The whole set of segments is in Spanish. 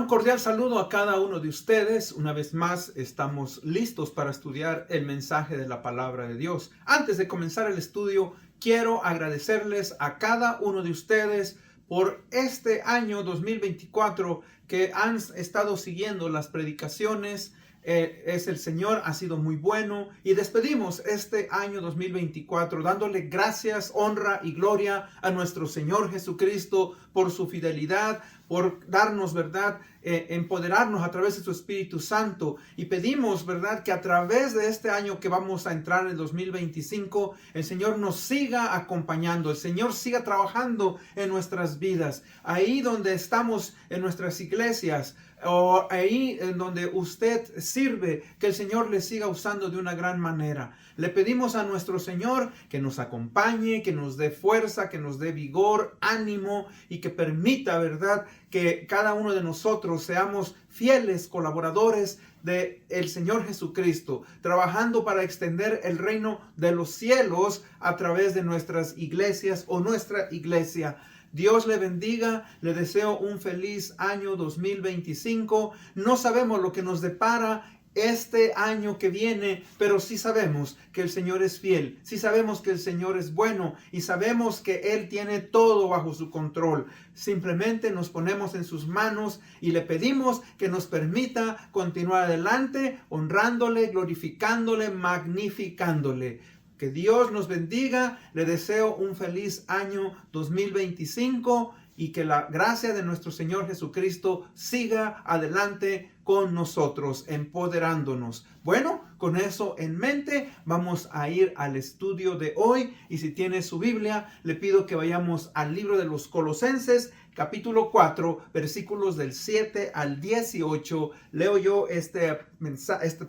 Un cordial saludo a cada uno de ustedes. Una vez más estamos listos para estudiar el mensaje de la palabra de Dios. Antes de comenzar el estudio, quiero agradecerles a cada uno de ustedes por este año 2024 que han estado siguiendo las predicaciones. El Señor ha sido muy bueno y despedimos este año 2024 dándole gracias, honra y gloria a nuestro Señor Jesucristo por su fidelidad, por darnos, ¿verdad? Empoderarnos a través de su Espíritu Santo, y pedimos, ¿verdad?, que a través de este año que vamos a entrar en el 2025, el Señor nos siga acompañando, el Señor siga trabajando en nuestras vidas, ahí donde estamos en nuestras iglesias, o ahí en donde usted sirve, que el Señor le siga usando de una gran manera. Le pedimos a nuestro Señor que nos acompañe, que nos dé fuerza, que nos dé vigor, ánimo, y que permita, ¿verdad?, que cada uno de nosotros seamos fieles colaboradores de el Señor Jesucristo, trabajando para extender el reino de los cielos a través de nuestras iglesias o nuestra iglesia. Dios le bendiga, le deseo un feliz año 2025. No sabemos lo que nos depara este año que viene, pero sí sabemos que el Señor es fiel, sí sabemos que el Señor es bueno y sabemos que Él tiene todo bajo su control. Simplemente nos ponemos en sus manos y le pedimos que nos permita continuar adelante, honrándole, glorificándole, magnificándole. Que Dios nos bendiga. Le deseo un feliz año 2025 y que la gracia de nuestro Señor Jesucristo siga adelante con nosotros, empoderándonos. Bueno, con eso en mente, vamos a ir al estudio de hoy. Y si tiene su Biblia, le pido que vayamos al libro de los Colosenses, capítulo 4, versículos del 7 al 18. Leo yo este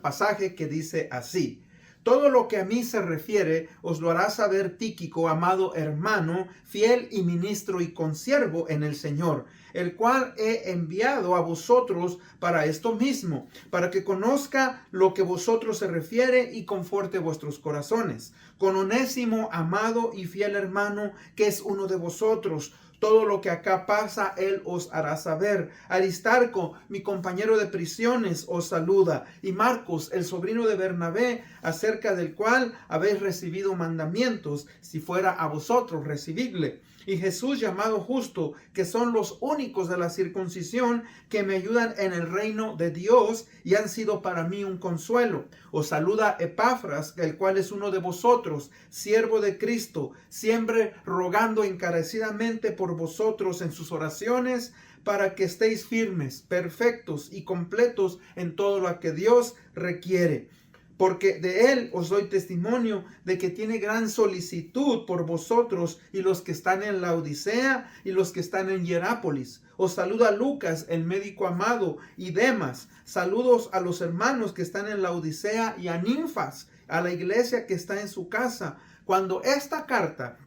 pasaje que dice así: todo lo que a mí se refiere os lo hará saber Tíquico, amado hermano, fiel y ministro y consiervo en el Señor, el cual he enviado a vosotros para esto mismo, para que conozca lo que vosotros se refiere y conforte vuestros corazones. Con Onésimo, amado y fiel hermano, que es uno de vosotros, todo lo que acá pasa, él os hará saber. Aristarco, mi compañero de prisiones, os saluda. Y Marcos, el sobrino de Bernabé, acerca del cual habéis recibido mandamientos, si fuera a vosotros recibidle. Y Jesús, llamado Justo, que son los únicos de la circuncisión que me ayudan en el reino de Dios y han sido para mí un consuelo. Os saluda Epafras, el cual es uno de vosotros, siervo de Cristo, siempre rogando encarecidamente por vosotros en sus oraciones, para que estéis firmes, perfectos y completos en todo lo que Dios requiere. Porque de él os doy testimonio de que tiene gran solicitud por vosotros y los que están en Laodicea y los que están en Hierápolis. Os saluda Lucas, el médico amado, y Demas. Saludos a los hermanos que están en Laodicea y a Ninfas, a la iglesia que está en su casa. Cuando esta carta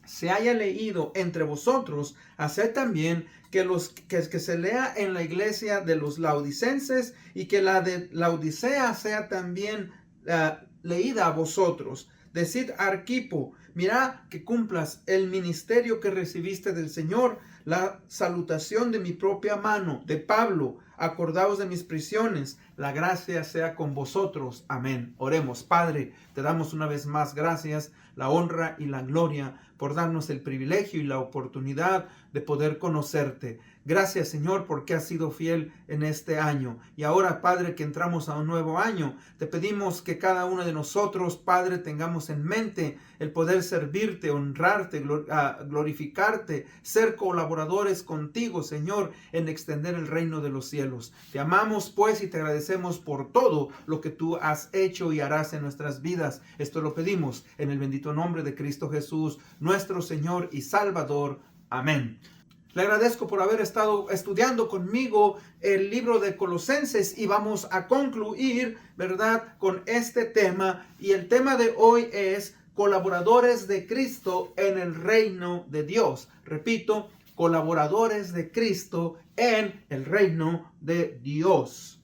se haya leído entre vosotros, haced también que se lea en la iglesia de los laodicenses, y que la de Laodicea sea también leída a vosotros. Decid a Arquipo: mira que cumplas el ministerio que recibiste del Señor. La salutación de mi propia mano, de Pablo. Acordaos de mis prisiones. La gracia sea con vosotros. Amén. Oremos. Padre, te damos una vez más gracias, la honra y la gloria por darnos el privilegio y la oportunidad de poder conocerte. Gracias, Señor, porque has sido fiel en este año. Y ahora, Padre, que entramos a un nuevo año, te pedimos que cada uno de nosotros, Padre, tengamos en mente el poder servirte, honrarte, glorificarte, ser colaboradores contigo, Señor, en extender el reino de los cielos. Te amamos, pues, y te agradecemos por todo lo que tú has hecho y harás en nuestras vidas. Esto lo pedimos en el bendito nombre de Cristo Jesús, nuestro Señor y Salvador. Amén. Le agradezco por haber estado estudiando conmigo el libro de Colosenses, y vamos a concluir, ¿verdad?, con este tema. Y el tema de hoy es colaboradores de Cristo en el reino de Dios. Repito, colaboradores de Cristo en el reino de Dios.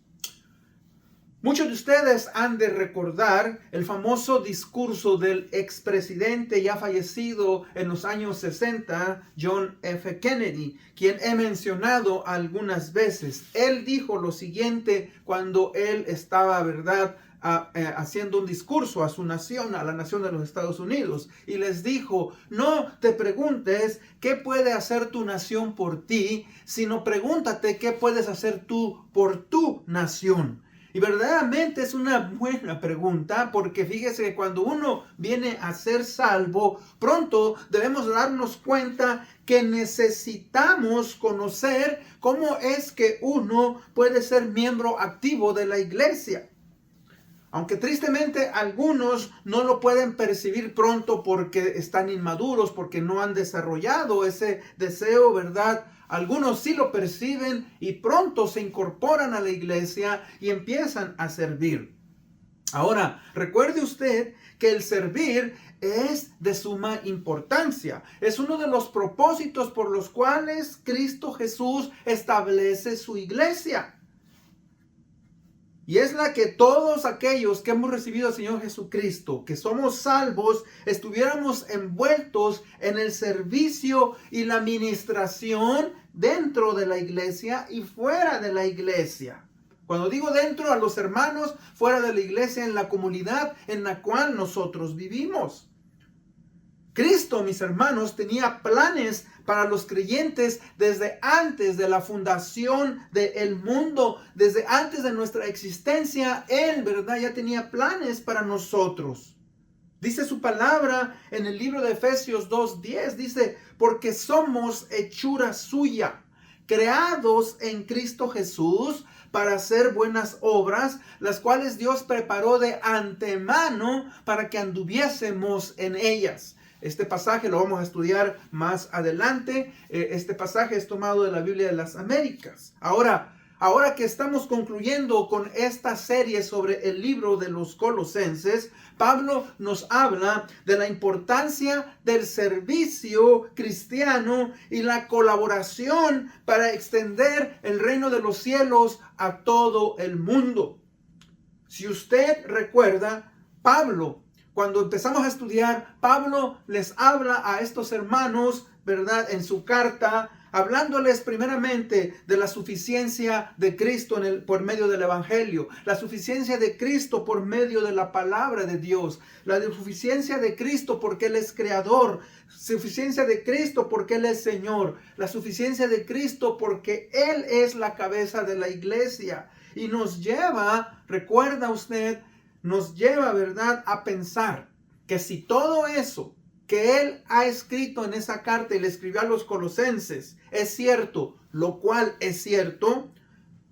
Muchos de ustedes han de recordar el famoso discurso del expresidente ya fallecido en los años 60, John F. Kennedy, quien he mencionado algunas veces. Él dijo lo siguiente cuando él estaba, ¿verdad?, haciendo un discurso a su nación, a la nación de los Estados Unidos, y les dijo: no te preguntes qué puede hacer tu nación por ti, sino pregúntate qué puedes hacer tú por tu nación. Y verdaderamente es una buena pregunta, porque fíjese que cuando uno viene a ser salvo, pronto debemos darnos cuenta que necesitamos conocer cómo es que uno puede ser miembro activo de la iglesia. Aunque tristemente algunos no lo pueden percibir pronto porque están inmaduros, porque no han desarrollado ese deseo, ¿verdad? Algunos sí lo perciben y pronto se incorporan a la iglesia y empiezan a servir. Ahora, recuerde usted que el servir es de suma importancia. Es uno de los propósitos por los cuales Cristo Jesús establece su iglesia. Y es la que todos aquellos que hemos recibido al Señor Jesucristo, que somos salvos, estuviéramos envueltos en el servicio y la administración dentro de la iglesia y fuera de la iglesia. Cuando digo dentro, a los hermanos, fuera de la iglesia, en la comunidad en la cual nosotros vivimos. Cristo, mis hermanos, tenía planes para los creyentes desde antes de la fundación del mundo, desde antes de nuestra existencia. Él, ¿verdad?, ya tenía planes para nosotros. Dice su palabra en el libro de Efesios 2:10, dice: porque somos hechura suya, creados en Cristo Jesús para hacer buenas obras, las cuales Dios preparó de antemano para que anduviésemos en ellas. Este pasaje lo vamos a estudiar más adelante. Este pasaje es tomado de la Biblia de las Américas. Ahora que estamos concluyendo con esta serie sobre el libro de los Colosenses, Pablo nos habla de la importancia del servicio cristiano y la colaboración para extender el reino de los cielos a todo el mundo. Si usted recuerda, cuando empezamos a estudiar, Pablo les habla a estos hermanos, ¿verdad?, en su carta, hablándoles primeramente de la suficiencia de Cristo por medio del Evangelio, la suficiencia de Cristo por medio de la palabra de Dios, la suficiencia de Cristo porque Él es creador, suficiencia de Cristo porque Él es Señor, la suficiencia de Cristo porque Él es la cabeza de la iglesia. Y nos lleva, recuerda usted, nos lleva, ¿verdad?, a pensar que si todo eso que él ha escrito en esa carta y le escribió a los colosenses es cierto, lo cual es cierto,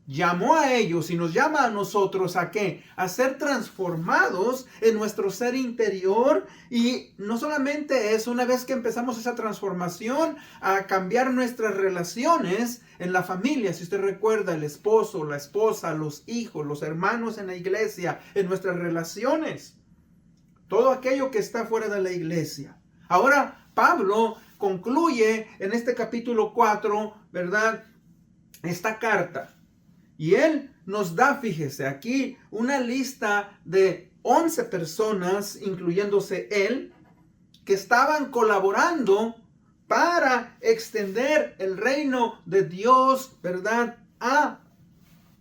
llamó a ellos y nos llama a nosotros ¿a qué? A ser transformados en nuestro ser interior. Y no solamente eso, una vez que empezamos esa transformación, a cambiar nuestras relaciones en la familia. Si usted recuerda, el esposo, la esposa, los hijos, los hermanos en la iglesia, en nuestras relaciones, todo aquello que está fuera de la iglesia. Ahora Pablo concluye en este capítulo 4, ¿verdad?, esta carta. Y él nos da, fíjese, aquí una lista de 11 personas, incluyéndose él, que estaban colaborando para extender el reino de Dios, ¿verdad?, a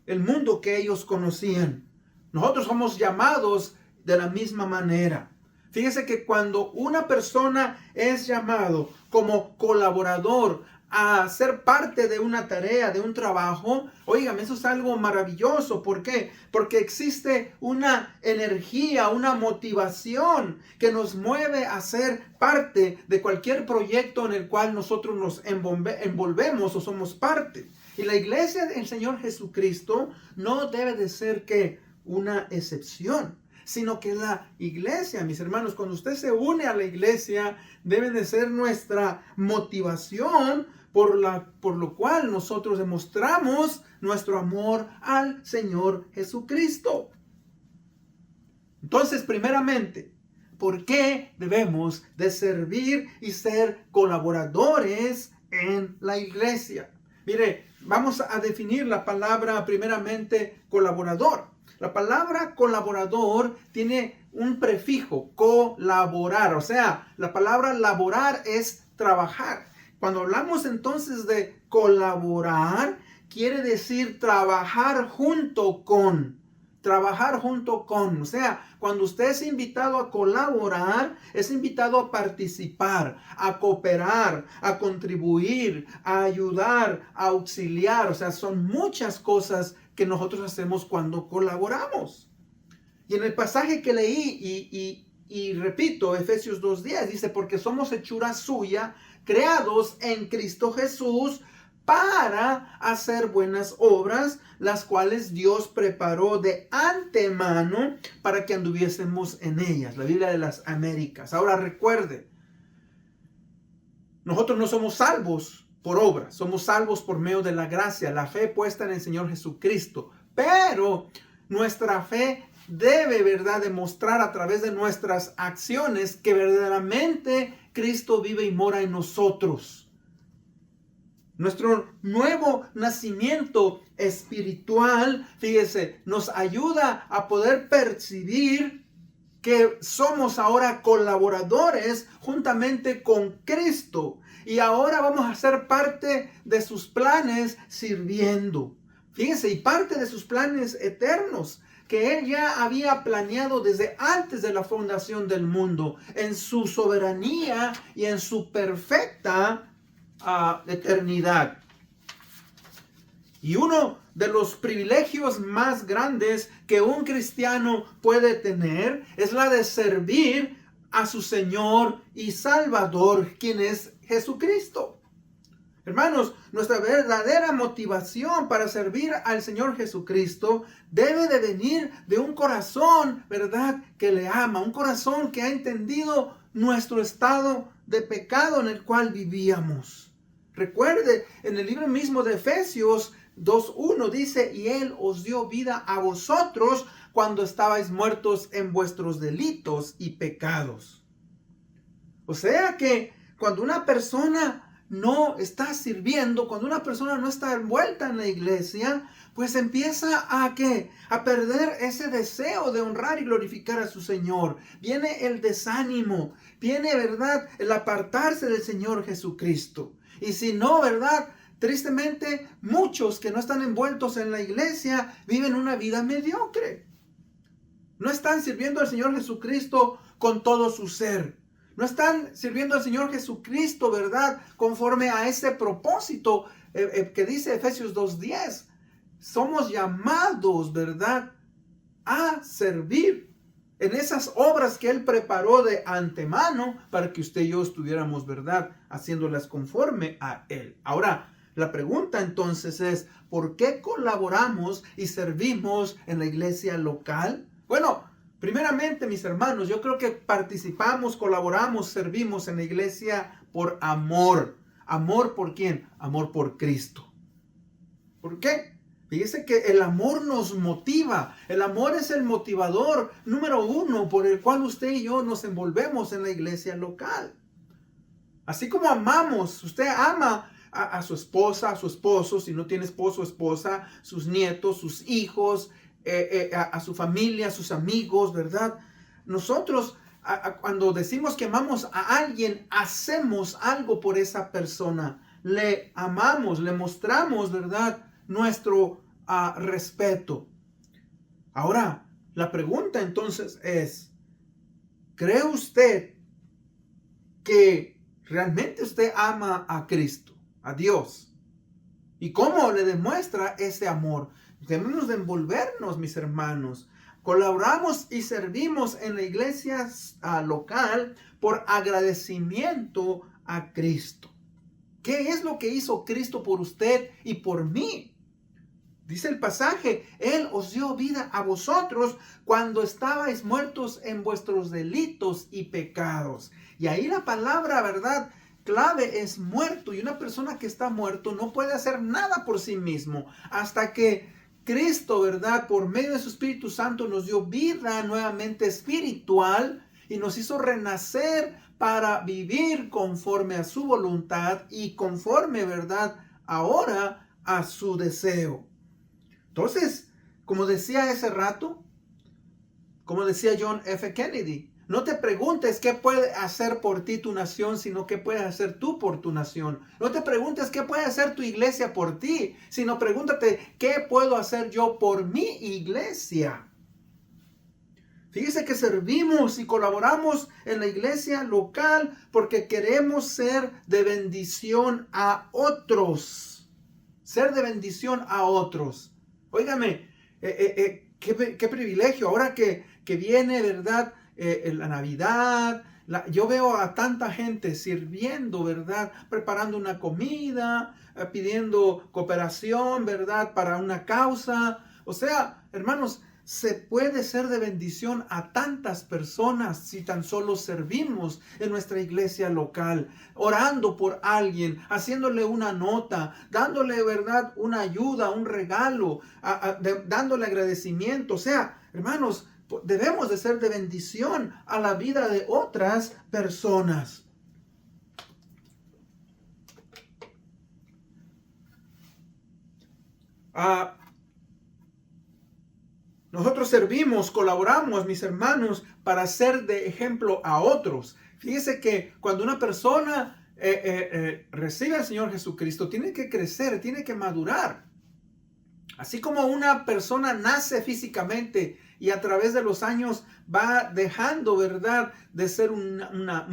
el mundo que ellos conocían. Nosotros somos llamados de la misma manera. Fíjese que cuando una persona es llamado como colaborador a ser parte de una tarea, de un trabajo, óigame, eso es algo maravilloso. ¿Por qué? Porque existe una energía, una motivación que nos mueve a ser parte de cualquier proyecto en el cual nosotros nos envolvemos o somos parte. Y la iglesia del Señor Jesucristo no debe de ser que una excepción, sino que la iglesia, mis hermanos, cuando usted se une a la iglesia, debe de ser nuestra motivación por lo cual nosotros demostramos nuestro amor al Señor Jesucristo. Entonces, primeramente, ¿por qué debemos de servir y ser colaboradores en la iglesia? Mire, vamos a definir la palabra primeramente colaborador. La palabra colaborador tiene un prefijo, colaborar. O sea, la palabra laborar es trabajar. Cuando hablamos entonces de colaborar, quiere decir trabajar junto con. Trabajar junto con. O sea, cuando usted es invitado a colaborar, es invitado a participar, a cooperar, a contribuir, a ayudar, a auxiliar. O sea, son muchas cosas que nosotros hacemos cuando colaboramos. Y en el pasaje que leí y repito, Efesios 2:10 dice, porque somos hechura suya, creados en Cristo Jesús para hacer buenas obras, las cuales Dios preparó de antemano para que anduviésemos en ellas. La Biblia de las Américas. Ahora recuerde, nosotros no somos salvos por obras, somos salvos por medio de la gracia, la fe puesta en el Señor Jesucristo. Pero nuestra fe debe, ¿verdad?, demostrar a través de nuestras acciones que verdaderamente Cristo vive y mora en nosotros. Nuestro nuevo nacimiento espiritual, fíjese, nos ayuda a poder percibir que somos ahora colaboradores juntamente con Cristo. Y ahora vamos a ser parte de sus planes sirviendo. Fíjese, y parte de sus planes eternos que Él ya había planeado desde antes de la fundación del mundo, en su soberanía y en su perfecta eternidad. Y uno de los privilegios más grandes que un cristiano puede tener es la de servir a su Señor y Salvador, quien es Jesucristo. Hermanos, nuestra verdadera motivación para servir al Señor Jesucristo debe de venir de un corazón, ¿verdad?, que le ama, un corazón que ha entendido nuestro estado de pecado en el cual vivíamos. Recuerde, en el libro mismo de Efesios 2:1 dice, y Él os dio vida a vosotros cuando estabais muertos en vuestros delitos y pecados. O sea que cuando una persona no está sirviendo, cuando una persona no está envuelta en la iglesia, pues empieza a perder ese deseo de honrar y glorificar a su Señor. Viene el desánimo, viene, ¿verdad?, el apartarse del Señor Jesucristo. Y si no, ¿verdad?, tristemente muchos que no están envueltos en la iglesia viven una vida mediocre. No están sirviendo al Señor Jesucristo con todo su ser. No están sirviendo al Señor Jesucristo, ¿verdad?, conforme a ese propósito que dice Efesios 2:10. Somos llamados, ¿verdad?, a servir en esas obras que Él preparó de antemano para que usted y yo estuviéramos, ¿verdad?, haciéndolas conforme a Él. Ahora, la pregunta entonces es, ¿por qué colaboramos y servimos en la iglesia local? Bueno, primeramente, mis hermanos, yo creo que participamos, colaboramos, servimos en la iglesia por amor. ¿Amor por quién? Amor por Cristo. ¿Por qué? Fíjese que el amor nos motiva. El amor es el motivador número uno por el cual usted y yo nos envolvemos en la iglesia local. Así como amamos, usted ama a su esposa, a su esposo, si no tiene esposo o esposa, sus nietos, sus hijos, a su familia, a sus amigos, ¿verdad? Nosotros, cuando decimos que amamos a alguien, hacemos algo por esa persona. Le amamos, le mostramos, ¿verdad?, nuestro respeto. Ahora, la pregunta entonces es, ¿cree usted que realmente usted ama a Cristo, a Dios? ¿Y cómo le demuestra ese amor? Debemos de envolvernos, mis hermanos. Colaboramos y servimos en la iglesia local por agradecimiento a Cristo. ¿Qué es lo que hizo Cristo por usted y por mí? Dice el pasaje, Él os dio vida a vosotros cuando estabais muertos en vuestros delitos y pecados. Y ahí la palabra, ¿verdad?, clave es muerto. Y una persona que está muerto no puede hacer nada por sí mismo hasta que Cristo, ¿verdad?, por medio de su Espíritu Santo nos dio vida nuevamente espiritual y nos hizo renacer para vivir conforme a su voluntad y conforme, ¿verdad?, ahora a su deseo. Entonces, Como decía ese rato, como decía John F. Kennedy, no te preguntes qué puede hacer por ti tu nación, sino qué puedes hacer tú por tu nación. No te preguntes qué puede hacer tu iglesia por ti, sino pregúntate qué puedo hacer yo por mi iglesia. Fíjese que servimos y colaboramos en la iglesia local porque queremos ser de bendición a otros. Ser de bendición a otros. Óigame, qué privilegio. Ahora que viene, ¿verdad? La Navidad. Yo veo a tanta gente sirviendo, ¿verdad? Preparando una comida, pidiendo cooperación, ¿verdad? Para una causa. O sea, hermanos, se puede ser de bendición a tantas personas si tan solo servimos en nuestra iglesia local, orando por alguien, haciéndole una nota, dándole, ¿verdad?, una ayuda, un regalo, dándole agradecimiento. O sea, hermanos, debemos de ser de bendición a la vida de otras personas. Nosotros servimos, colaboramos, mis hermanos, para ser de ejemplo a otros. Fíjese que cuando una persona recibe al Señor Jesucristo, tiene que crecer, tiene que madurar. Así como una persona nace físicamente y a través de los años va dejando, ¿verdad?, de ser un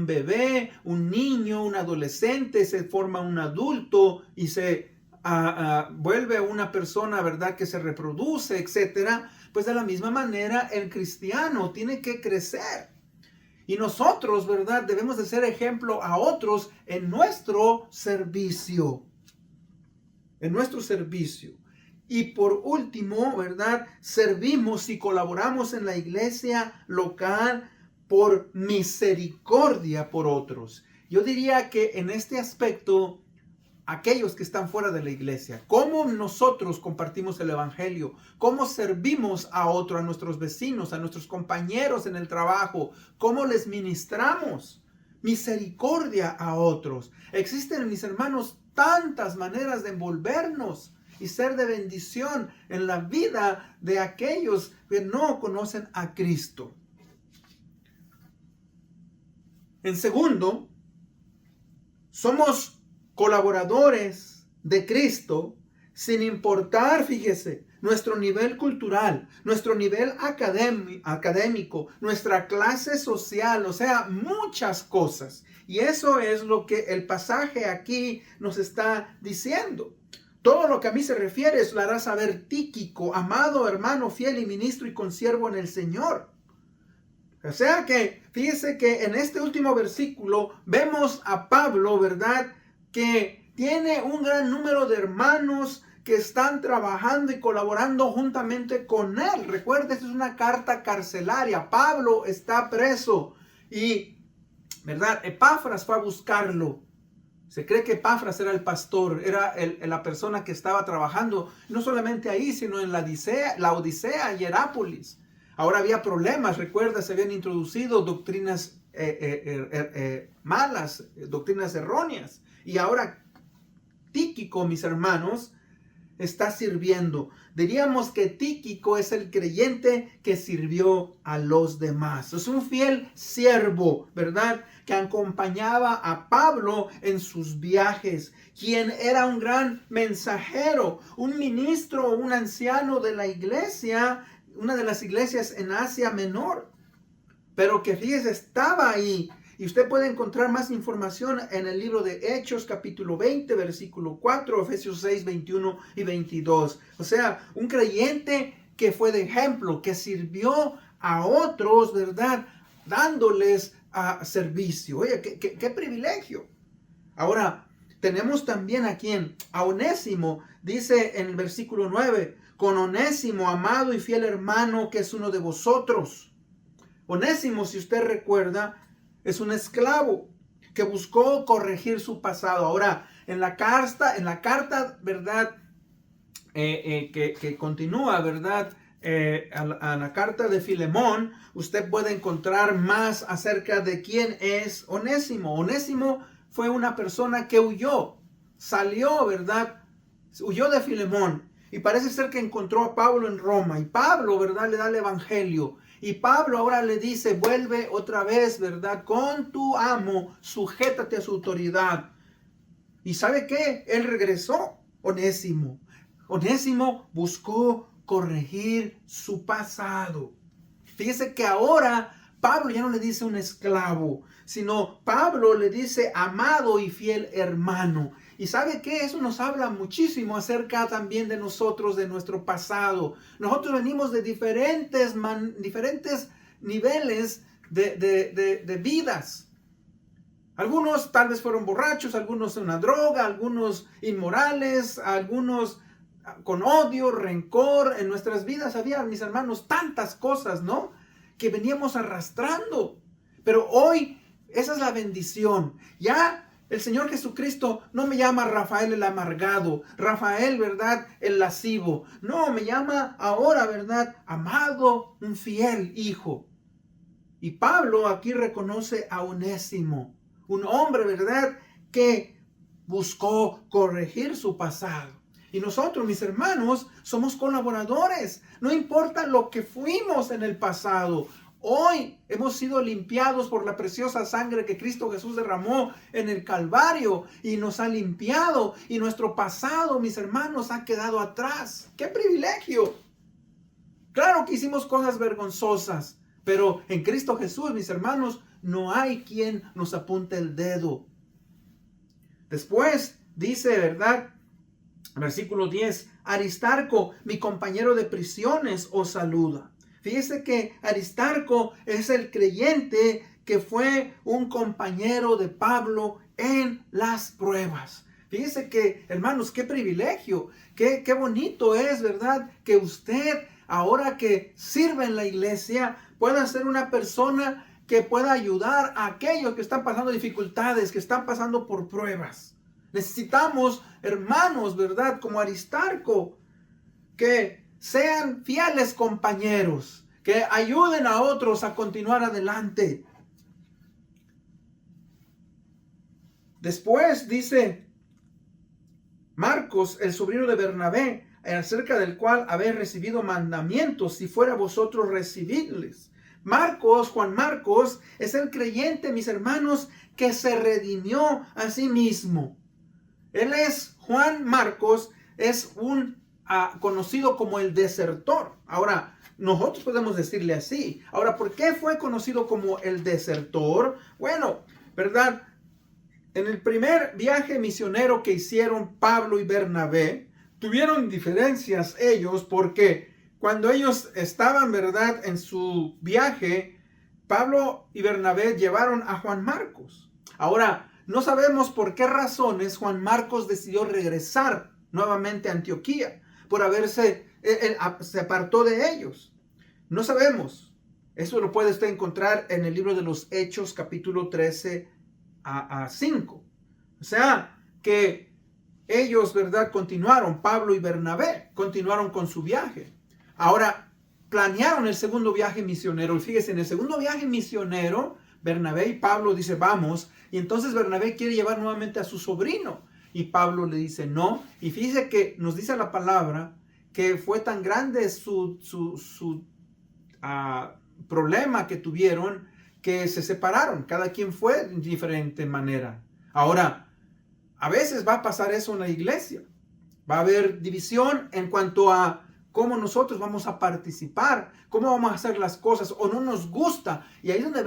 bebé, un niño, un adolescente, se forma un adulto y se vuelve una persona, ¿verdad?, que se reproduce, etcétera. Pues de la misma manera el cristiano tiene que crecer. Y nosotros, ¿verdad?, debemos de ser ejemplo a otros en nuestro servicio. En nuestro servicio. Y por último, ¿verdad?, servimos y colaboramos en la iglesia local por misericordia por otros. Yo diría que en este aspecto, aquellos que están fuera de la iglesia, cómo nosotros compartimos el evangelio, cómo servimos a otros, a nuestros vecinos, a nuestros compañeros en el trabajo, cómo les ministramos misericordia a otros. Existen, mis hermanos, tantas maneras de envolvernos y ser de bendición en la vida de aquellos que no conocen a Cristo. En segundo, somos colaboradores de Cristo sin importar, fíjese, nuestro nivel cultural, nuestro nivel académico, nuestra clase social, o sea, muchas cosas. Y eso es lo que el pasaje aquí nos está diciendo. Todo lo que a mí se refiere lo hará saber Tíquico, amado hermano fiel y ministro y consiervo en el Señor. O sea que, fíjese que en este último versículo vemos a Pablo, ¿verdad?, que tiene un gran número de hermanos que están trabajando y colaborando juntamente con él. Recuerda, esta es una carta carcelaria. Pablo está preso y, ¿verdad?, Epafras fue a buscarlo. Se cree que Epafras era el pastor, era la persona que estaba trabajando, no solamente ahí, sino en la Odisea y Hierápolis. Ahora había problemas, recuerda, se habían introducido doctrinas malas, doctrinas erróneas. Y ahora Tíquico, mis hermanos, está sirviendo. Diríamos que Tíquico es el creyente que sirvió a los demás. Es un fiel siervo, ¿verdad?, que acompañaba a Pablo en sus viajes, quien era un gran mensajero, un ministro, un anciano de la iglesia, una de las iglesias en Asia Menor, pero que fíjese, estaba ahí. Y usted puede encontrar más información en el libro de Hechos, capítulo 20, versículo 4, Efesios 6, 21 y 22. O sea, un creyente que fue de ejemplo, que sirvió a otros, ¿verdad?, dándoles servicio. Oye, qué privilegio. Ahora, tenemos también aquí a Onésimo, dice en el versículo 9, con Onésimo, amado y fiel hermano, que es uno de vosotros. Onésimo, si usted recuerda, es un esclavo que buscó corregir su pasado. Ahora, en la carta, ¿verdad?, que continúa, ¿verdad?, a la carta de Filemón, usted puede encontrar más acerca de quién es Onésimo. Onésimo fue una persona que salió, ¿verdad?, huyó de Filemón Y parece ser que encontró a Pablo en Roma. Y Pablo, ¿verdad?, le da el evangelio. Y Pablo ahora le dice, vuelve otra vez, ¿verdad?, con tu amo, sujétate a su autoridad. ¿Y sabe qué? Él regresó, Onésimo. Onésimo buscó corregir su pasado. Fíjese que ahora Pablo ya no le dice un esclavo, sino Pablo le dice amado y fiel hermano. ¿Y sabe qué? Eso nos habla muchísimo acerca también de nosotros, de nuestro pasado. Nosotros venimos de diferentes niveles de vidas. Algunos tal vez fueron borrachos, algunos en una droga, algunos inmorales, algunos con odio, rencor. En nuestras vidas había, mis hermanos, tantas cosas, ¿no?, que veníamos arrastrando. Pero hoy esa es la bendición. Ya el Señor Jesucristo no me llama Rafael el amargado, Rafael, ¿verdad?, el lascivo. No, me llama ahora, ¿verdad?, amado, un fiel hijo. Y Pablo aquí reconoce a Onésimo, un hombre, ¿verdad?, que buscó corregir su pasado. Y nosotros, mis hermanos, somos colaboradores. No importa lo que fuimos en el pasado. Hoy hemos sido limpiados por la preciosa sangre que Cristo Jesús derramó en el Calvario y nos ha limpiado. Y nuestro pasado, mis hermanos, ha quedado atrás. ¡Qué privilegio! Claro que hicimos cosas vergonzosas, pero en Cristo Jesús, mis hermanos, no hay quien nos apunte el dedo. Después dice, ¿verdad?, versículo 10, Aristarco, mi compañero de prisiones, os saluda. Fíjese que Aristarco es el creyente que fue un compañero de Pablo en las pruebas. Fíjese que, hermanos, qué privilegio, qué bonito es, ¿verdad?, que usted, ahora que sirve en la iglesia, pueda ser una persona que pueda ayudar a aquellos que están pasando dificultades, que están pasando por pruebas. Necesitamos hermanos, ¿verdad?, como Aristarco, que sean fieles compañeros, que ayuden a otros a continuar adelante. Después dice Marcos, el sobrino de Bernabé, acerca del cual habéis recibido mandamientos, si fuera vosotros recibidles. Marcos, Juan Marcos, es el creyente, mis hermanos, que se redimió a sí mismo. Él es, Juan Marcos, es un conocido como el desertor. Ahora, nosotros podemos decirle así. Ahora, ¿por qué fue conocido como el desertor? Bueno, ¿verdad? En el primer viaje misionero que hicieron Pablo y Bernabé, tuvieron diferencias ellos porque cuando ellos estaban, ¿verdad?, en su viaje, Pablo y Bernabé llevaron a Juan Marcos. Ahora, no sabemos por qué razones Juan Marcos decidió regresar nuevamente a Antioquía, por se apartó de ellos. No sabemos. Eso lo puede usted encontrar en el libro de los Hechos, capítulo 13 a 5. O sea, que ellos, ¿verdad?, continuaron, Pablo y Bernabé, continuaron con su viaje. Ahora, planearon el segundo viaje misionero. Y fíjese, en el segundo viaje misionero, Bernabé y Pablo dice, vamos. Y entonces Bernabé quiere llevar nuevamente a su sobrino. Y Pablo le dice, no. Y fíjese que nos dice la palabra que fue tan grande su problema que tuvieron que se separaron. Cada quien fue de diferente manera. Ahora, a veces va a pasar eso en la iglesia. Va a haber división en cuanto a cómo nosotros vamos a participar, cómo vamos a hacer las cosas, o no nos gusta. Y ahí es donde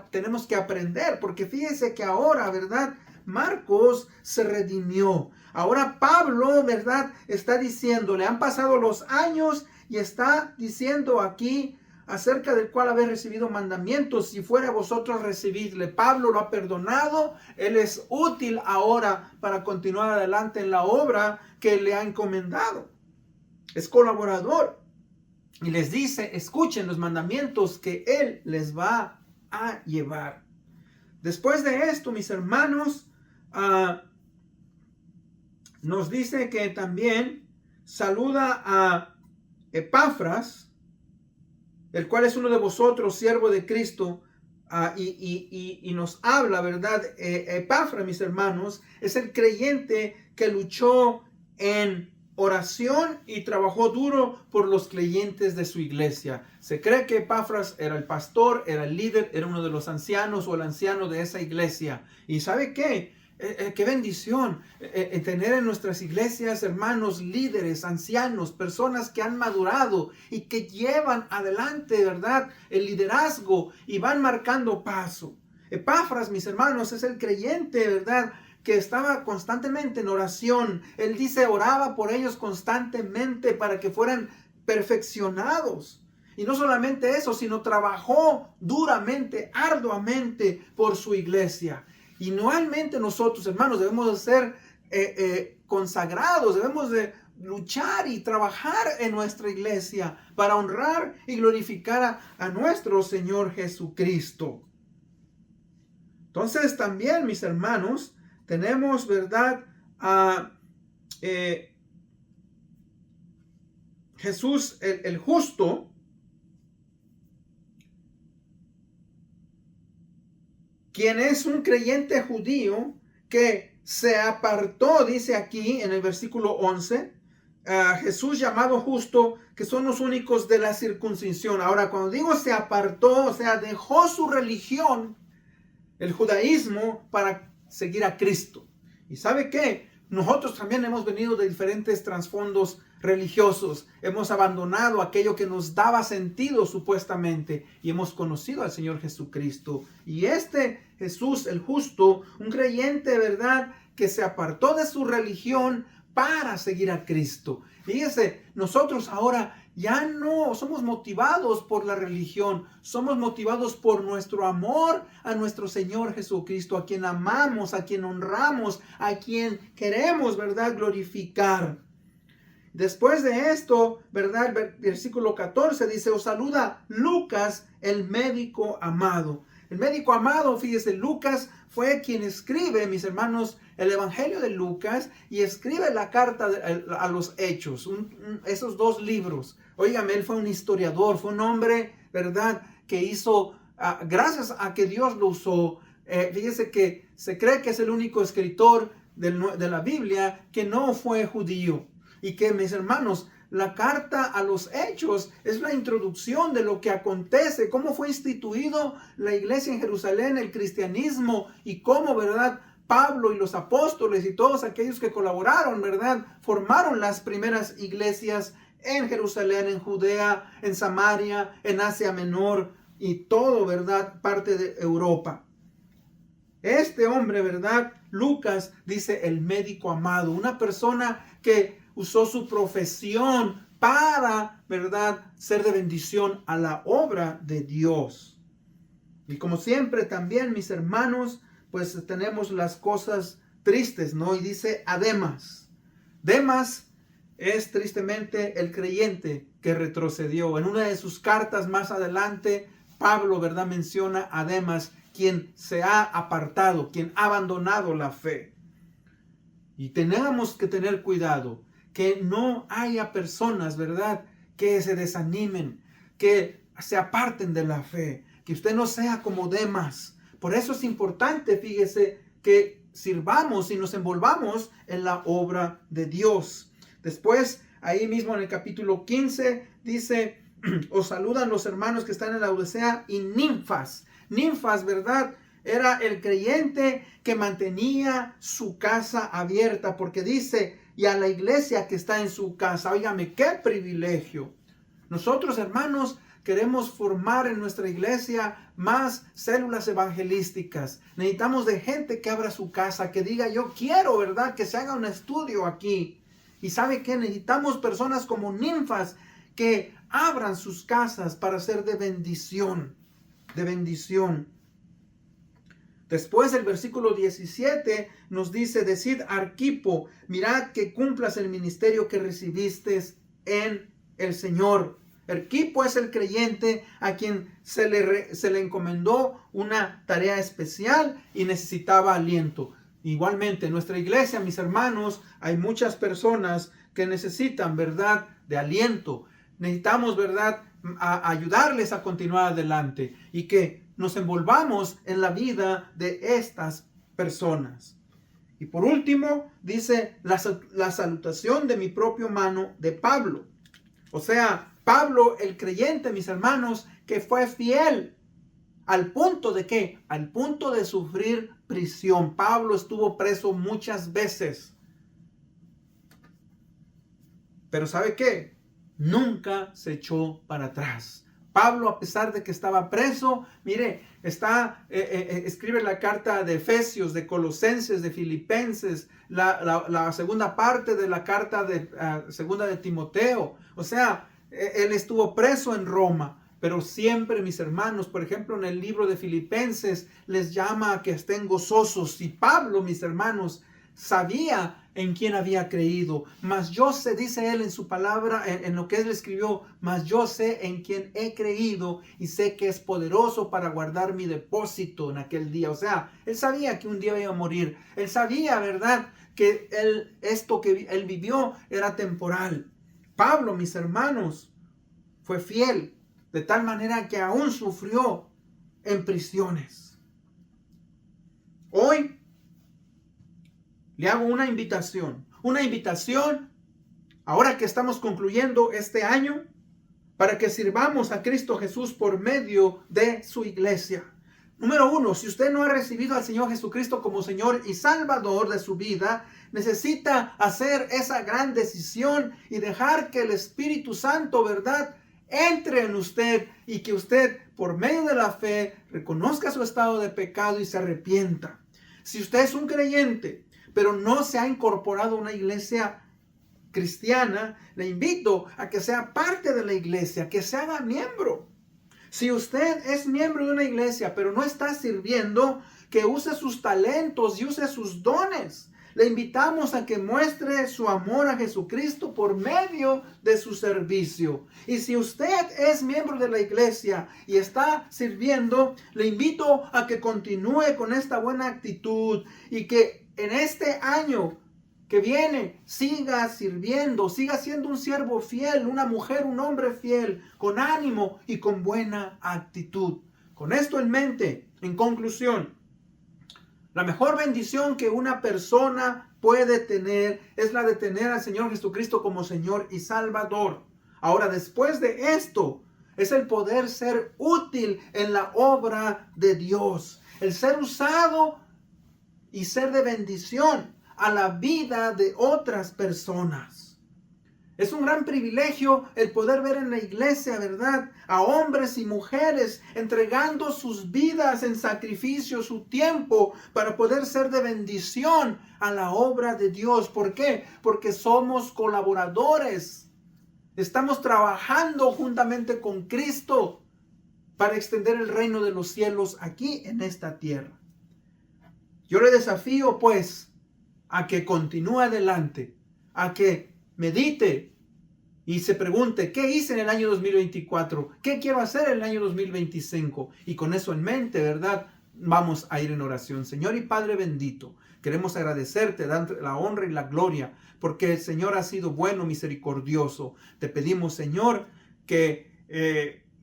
tenemos que aprender, porque fíjese que ahora, ¿verdad?, Marcos se redimió. Ahora Pablo, ¿verdad?, está diciendo, le han pasado los años y está diciendo aquí acerca del cual habéis recibido mandamientos, si fuera vosotros recibidle. Pablo lo ha perdonado, él es útil ahora para continuar adelante en la obra que le ha encomendado. Es colaborador y les dice, escuchen los mandamientos que él les va a llevar. Después de esto, mis hermanos, nos dice que también saluda a Epafras, el cual es uno de vosotros, siervo de Cristo, y nos habla, ¿verdad? Epafras, mis hermanos, es el creyente que luchó en oración y trabajó duro por los creyentes de su iglesia. Se cree que Epafras era el pastor, era el líder, era uno de los ancianos o el anciano de esa iglesia. ¿Y sabe qué? Qué bendición tener en nuestras iglesias hermanos líderes, ancianos, personas que han madurado y que llevan adelante, ¿verdad?, el liderazgo y van marcando paso. Epafras, mis hermanos, es el creyente, ¿verdad?, que estaba constantemente en oración. Él dice, oraba por ellos constantemente para que fueran perfeccionados. Y no solamente eso, sino trabajó duramente, arduamente por su iglesia. Y normalmente nosotros, hermanos, debemos de ser consagrados, debemos de luchar y trabajar en nuestra iglesia para honrar y glorificar a nuestro Señor Jesucristo. Entonces también, mis hermanos, tenemos, ¿verdad?, a Jesús el justo, quien es un creyente judío que se apartó, dice aquí en el versículo 11, Jesús llamado justo, que son los únicos de la circuncisión. Ahora, cuando digo se apartó, o sea, dejó su religión, el judaísmo, para seguir a Cristo. ¿Y sabe qué? Nosotros también hemos venido de diferentes trasfondos religiosos. Hemos abandonado aquello que nos daba sentido supuestamente y hemos conocido al Señor Jesucristo. Y este Jesús, el justo, un creyente, ¿verdad?, que se apartó de su religión para seguir a Cristo. Fíjese, nosotros ahora ya no somos motivados por la religión, somos motivados por nuestro amor a nuestro Señor Jesucristo, a quien amamos, a quien honramos, a quien queremos, ¿verdad?, glorificar. Después de esto, ¿verdad?, versículo 14 dice, os saluda Lucas, el médico amado. El médico amado, fíjese, Lucas fue quien escribe, mis hermanos, el Evangelio de Lucas y escribe la carta a los Hechos, esos dos libros. Óigame, él fue un historiador, fue un hombre, ¿verdad?, que hizo, gracias a que Dios lo usó, fíjese que se cree que es el único escritor de la Biblia que no fue judío. Y que, mis hermanos, la carta a los Hechos es la introducción de lo que acontece, cómo fue instituido la iglesia en Jerusalén, el cristianismo, y cómo, ¿verdad?, Pablo y los apóstoles y todos aquellos que colaboraron, ¿verdad?, formaron las primeras iglesias en Jerusalén, en Judea, en Samaria, en Asia Menor y todo, ¿verdad?, parte de Europa. Este hombre, ¿verdad?, Lucas, dice el médico amado, una persona que usó su profesión para, ¿verdad?, ser de bendición a la obra de Dios. Y como siempre también, mis hermanos, pues tenemos las cosas tristes, ¿no? Y dice Demas. Demas es tristemente el creyente que retrocedió. En una de sus cartas más adelante, Pablo, ¿verdad?, menciona a Demas, quien se ha apartado, quien ha abandonado la fe. Y tenemos que tener cuidado que no haya personas, ¿verdad?, que se desanimen, que se aparten de la fe, que usted no sea como Demas. Por eso es importante, fíjese, que sirvamos y nos envolvamos en la obra de Dios. Después, ahí mismo en el capítulo 15, dice, os saludan los hermanos que están en la Odisea y Ninfas. Ninfas, ¿verdad?, era el creyente que mantenía su casa abierta, porque dice, y a la iglesia que está en su casa. Óigame, qué privilegio. Nosotros, hermanos, queremos formar en nuestra iglesia más células evangelísticas. Necesitamos de gente que abra su casa, que diga, yo quiero, ¿verdad?, que se haga un estudio aquí. Y ¿sabe qué? Necesitamos personas como Ninfas que abran sus casas para ser de bendición. De bendición. Después el versículo 17 nos dice, decid Arquipo, mirad que cumplas el ministerio que recibiste en el Señor. Arquipo es el creyente a quien se le encomendó una tarea especial y necesitaba aliento. Igualmente, en nuestra iglesia, mis hermanos, hay muchas personas que necesitan, ¿verdad?, de aliento. Necesitamos, ¿verdad?, ayudarles a continuar adelante y que nos envolvamos en la vida de estas personas. Y por último, dice la salutación de mi propio mano de Pablo. O sea, Pablo, el creyente, mis hermanos, que fue fiel. ¿Al punto de qué? Al punto de sufrir prisión. Pablo estuvo preso muchas veces. Pero ¿sabe qué? Nunca se echó para atrás. Pablo, a pesar de que estaba preso, mire, escribe la carta de Efesios, de Colosenses, de Filipenses, la segunda parte de la carta segunda de Timoteo. O sea, él estuvo preso en Roma. Pero siempre, mis hermanos, por ejemplo, en el libro de Filipenses, les llama a que estén gozosos. Y Pablo, mis hermanos, sabía en quién había creído. Mas yo sé, dice él en su palabra, en lo que él escribió, mas yo sé en quién he creído y sé que es poderoso para guardar mi depósito en aquel día. O sea, él sabía que un día iba a morir. Él sabía, ¿verdad?, que esto que él vivió era temporal. Pablo, mis hermanos, fue fiel. De tal manera que aún sufrió en prisiones. Hoy le hago una invitación. Una invitación, ahora que estamos concluyendo este año, para que sirvamos a Cristo Jesús por medio de su iglesia. Número 1, si usted no ha recibido al Señor Jesucristo como Señor y Salvador de su vida, necesita hacer esa gran decisión y dejar que el Espíritu Santo, ¿verdad?, entre en usted y que usted, por medio de la fe, reconozca su estado de pecado y se arrepienta. Si usted es un creyente, pero no se ha incorporado a una iglesia cristiana, le invito a que sea parte de la iglesia, que se haga miembro. Si usted es miembro de una iglesia, pero no está sirviendo, que use sus talentos y use sus dones. Le invitamos a que muestre su amor a Jesucristo por medio de su servicio. Y si usted es miembro de la iglesia y está sirviendo, le invito a que continúe con esta buena actitud y que en este año que viene siga sirviendo, siga siendo un siervo fiel, una mujer, un hombre fiel, con ánimo y con buena actitud. Con esto en mente, en conclusión, la mejor bendición que una persona puede tener es la de tener al Señor Jesucristo como Señor y Salvador. Ahora, después de esto, es el poder ser útil en la obra de Dios. El ser usado y ser de bendición a la vida de otras personas. Es un gran privilegio el poder ver en la iglesia, ¿verdad?, a hombres y mujeres entregando sus vidas en sacrificio, su tiempo, para poder ser de bendición a la obra de Dios. ¿Por qué? Porque somos colaboradores. Estamos trabajando juntamente con Cristo para extender el reino de los cielos aquí en esta tierra. Yo le desafío, pues, a que continúe adelante, a que medite y se pregunte, ¿qué hice en el año 2024? ¿Qué quiero hacer en el año 2025? Y con eso en mente, ¿verdad?, vamos a ir en oración. Señor y Padre bendito, queremos agradecerte, darte la honra y la gloria, porque el Señor ha sido bueno, misericordioso. Te pedimos, Señor, que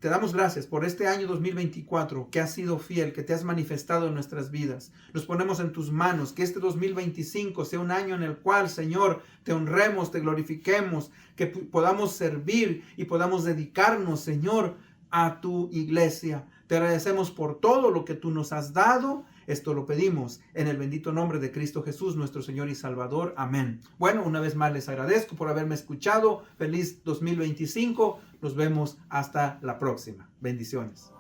te damos gracias por este año 2024, que has sido fiel, que te has manifestado en nuestras vidas. Nos ponemos en tus manos, que este 2025 sea un año en el cual, Señor, te honremos, te glorifiquemos, que podamos servir y podamos dedicarnos, Señor, a tu iglesia. Te agradecemos por todo lo que tú nos has dado. Esto lo pedimos en el bendito nombre de Cristo Jesús, nuestro Señor y Salvador. Amén. Bueno, una vez más les agradezco por haberme escuchado. Feliz 2025. Nos vemos hasta la próxima. Bendiciones.